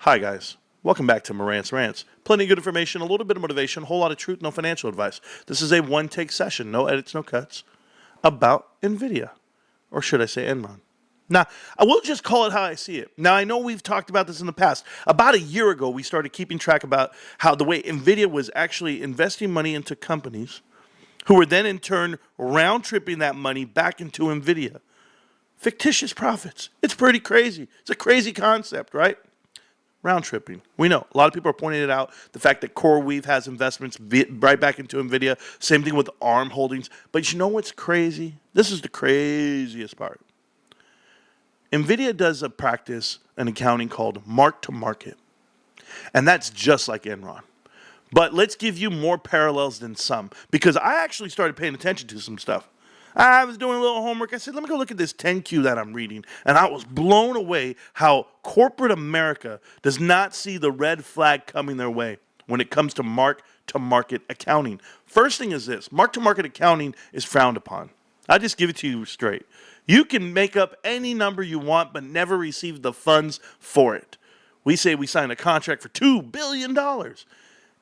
Hi guys, welcome back to Marantz Rants. Plenty of good information, a little bit of motivation, a whole lot of truth, no financial advice. This is a one-take session, no edits, no cuts, about Nvidia, or should I say Enron. Now, I will just call it how I see it. Now, I know we've talked about this in the past. About a year ago, we started keeping track about how the way Nvidia was actually investing money into companies who were then in turn round-tripping that money back into Nvidia. Fictitious profits. It's pretty crazy. It's a crazy concept, right? Round tripping. We know. A lot of people are pointing it out. The fact that CoreWeave has investments right back into Nvidia. Same thing with ARM Holdings. But you know what's crazy? This is the craziest part. Nvidia does a practice, an accounting called mark-to-market. And that's just like Enron. But let's give you more parallels than some. Because I actually started paying attention to some stuff. I was doing a little homework. I said, let me go look at this 10Q that I'm reading. And I was blown away how corporate America does not see the red flag coming their way when it comes to mark-to-market accounting. First thing is this. Mark-to-market accounting is frowned upon. I'll just give it to you straight. You can make up any number you want, but never receive the funds for it. We say we signed a contract for $2 billion.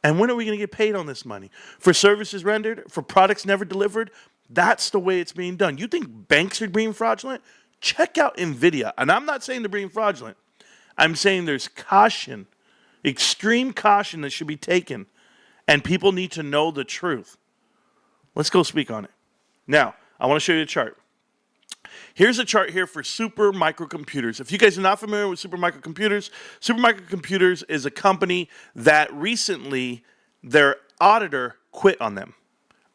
And when are we going to get paid on this money? For services rendered? For products never delivered? That's the way it's being done. You think banks are being fraudulent? Check out Nvidia. And I'm not saying they're being fraudulent. I'm saying there's caution, extreme caution that should be taken. And people need to know the truth. Let's go speak on it. Now, I want to show you a chart. Here's a chart here for super microcomputers. If you guys are not familiar with super microcomputers is a company that recently their auditor quit on them.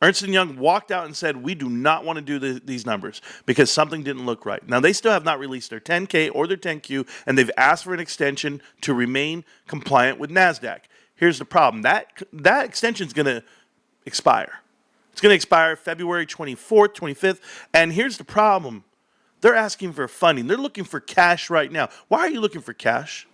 Ernst & Young walked out and said, we do not want to do these numbers because something didn't look right. Now, they still have not released their 10K or their 10Q, and they've asked for an extension to remain compliant with NASDAQ. Here's the problem. That extension is going to expire. It's going to expire February 24th, 25th, and here's the problem. They're asking for funding. They're looking for cash right now. Why are you looking for cash?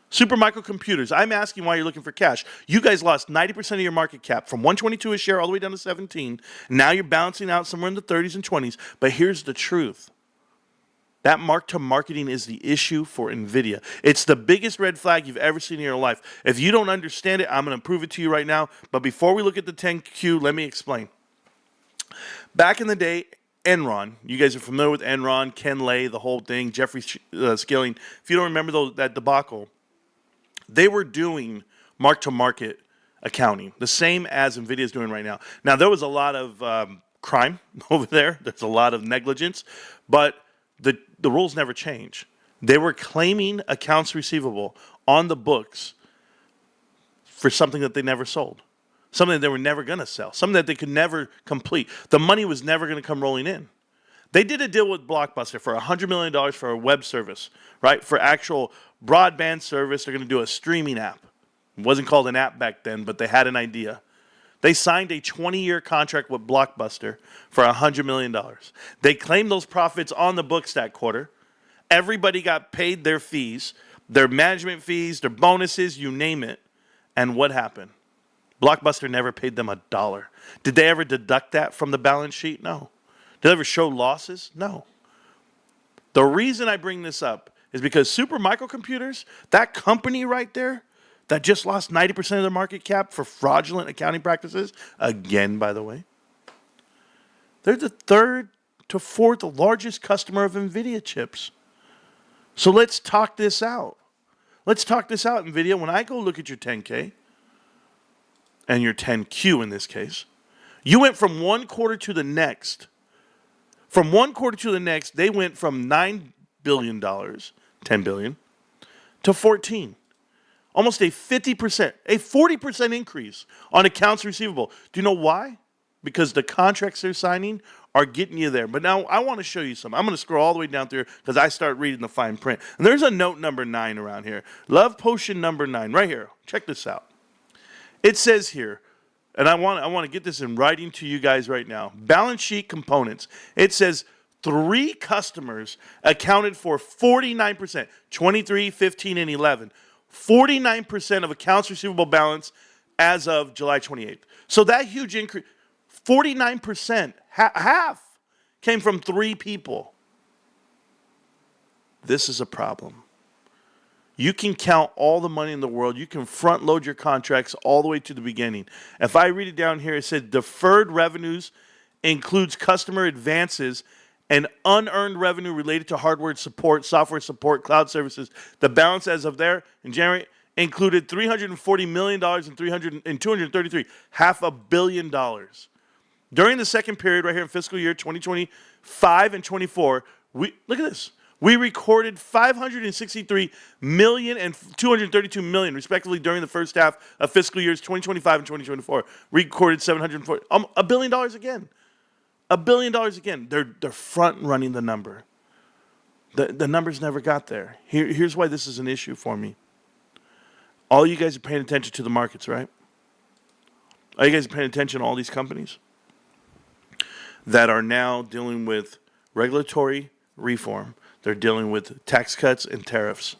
Super microcomputers, I'm asking why you're looking for cash. You guys lost 90% of your market cap from 122 a share all the way down to 17. Now you're bouncing out somewhere in the 30s and 20s. But here's the truth. That mark-to-marketing is the issue for Nvidia. It's the biggest red flag you've ever seen in your life. If you don't understand it, I'm going to prove it to you right now. But before we look at the 10Q, let me explain. Back in the day, Enron, you guys are familiar with Enron, Ken Lay, the whole thing, Jeffrey Skilling. If you don't remember that debacle, they were doing mark-to-market accounting, the same as Nvidia is doing right now. Now, there was a lot of crime over there. There's a lot of negligence, but the rules never change. They were claiming accounts receivable on the books for something that they never sold, something that they were never going to sell, something that they could never complete. The money was never going to come rolling in. They did a deal with Blockbuster for $100 million for a web service, right? For actual broadband service. They're going to do a streaming app. It wasn't called an app back then, but they had an idea. They signed a 20-year contract with Blockbuster for $100 million. They claimed those profits on the books that quarter. Everybody got paid their fees, their management fees, their bonuses, you name it. And what happened? Blockbuster never paid them $1. Did they ever deduct that from the balance sheet? No. Did they ever show losses? No. The reason I bring this up is because super microcomputers, that company right there that just lost 90% of their market cap for fraudulent accounting practices, again, by the way, they're the third to fourth largest customer of Nvidia chips. So let's talk this out. Let's talk this out, Nvidia. When I go look at your 10K, and your 10Q in this case, you went from one quarter to the next. From one quarter to the next, they went from $9 billion, $10 billion, to 14. Almost a 50%, a 40% increase on accounts receivable. Do you know why? Because the contracts they're signing are getting you there. But now I want to show you something. I'm going to scroll all the way down through because I start reading the fine print. And there's a note number 9 around here. Love potion number 9, right here. Check this out. It says here, and I want to get this in writing to you guys right now. Balance sheet components. It says 3 customers accounted for 49%, 23, 15, and 11. 49% of accounts receivable balance as of July 28th. So that huge increase, 49%, half, came from 3 people. This is a problem. You can count all the money in the world. You can front load your contracts all the way to the beginning. If I read it down here, it said deferred revenues includes customer advances and unearned revenue related to hardware support, software support, cloud services. The balance as of there in January included $340 million and 233, $500 million. During the second period right here in fiscal year 2025 and 24, look at this. We recorded 563 million and 232 million, respectively, during the first half of fiscal years 2025 and 2024. Recorded 740, $1 billion again. $1 billion again. They're front running the number. The numbers never got there. Here's why this is an issue for me. All you guys are paying attention to the markets, right? All you guys are paying attention to all these companies that are now dealing with regulatory reform. They're dealing with tax cuts and tariffs.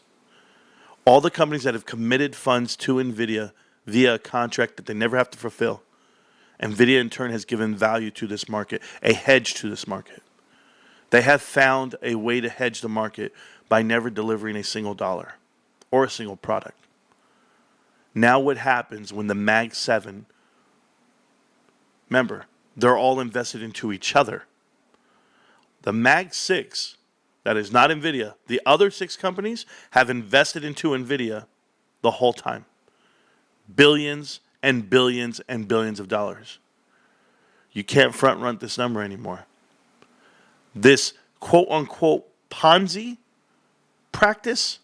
All the companies that have committed funds to Nvidia via a contract that they never have to fulfill. Nvidia, in turn, has given value to this market, a hedge to this market. They have found a way to hedge the market by never delivering a single dollar or a single product. Now what happens when the Mag 7, remember, they're all invested into each other. The Mag 6, that is not Nvidia, the other 6 companies have invested into Nvidia the whole time. Billions and billions and billions of dollars. You can't front run this number anymore. This quote unquote Ponzi practice,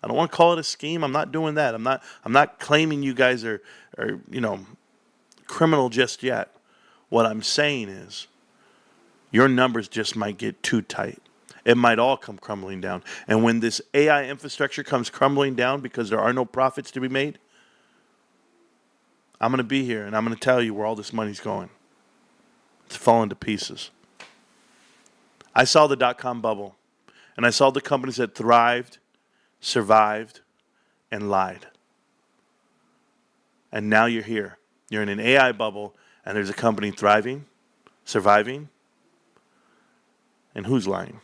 I don't want to call it a scheme. I'm not doing that. I'm not claiming you guys are criminal just yet. What I'm saying is your numbers just might get too tight. It might all come crumbling down. And when this AI infrastructure comes crumbling down because there are no profits to be made, I'm going to be here and I'm going to tell you where all this money's going. It's falling to pieces. I saw the dot-com bubble, and I saw the companies that thrived, survived, and lied. And now you're here. You're in an AI bubble, and there's a company thriving, surviving, and who's lying?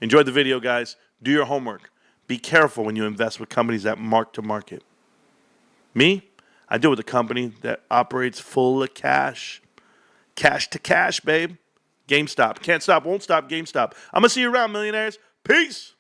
Enjoy the video, guys. Do your homework. Be careful when you invest with companies that mark to market. Me, I deal with a company that operates full of cash. Cash to cash, babe. GameStop. Can't stop, won't stop, GameStop. I'm going to see you around, millionaires. Peace.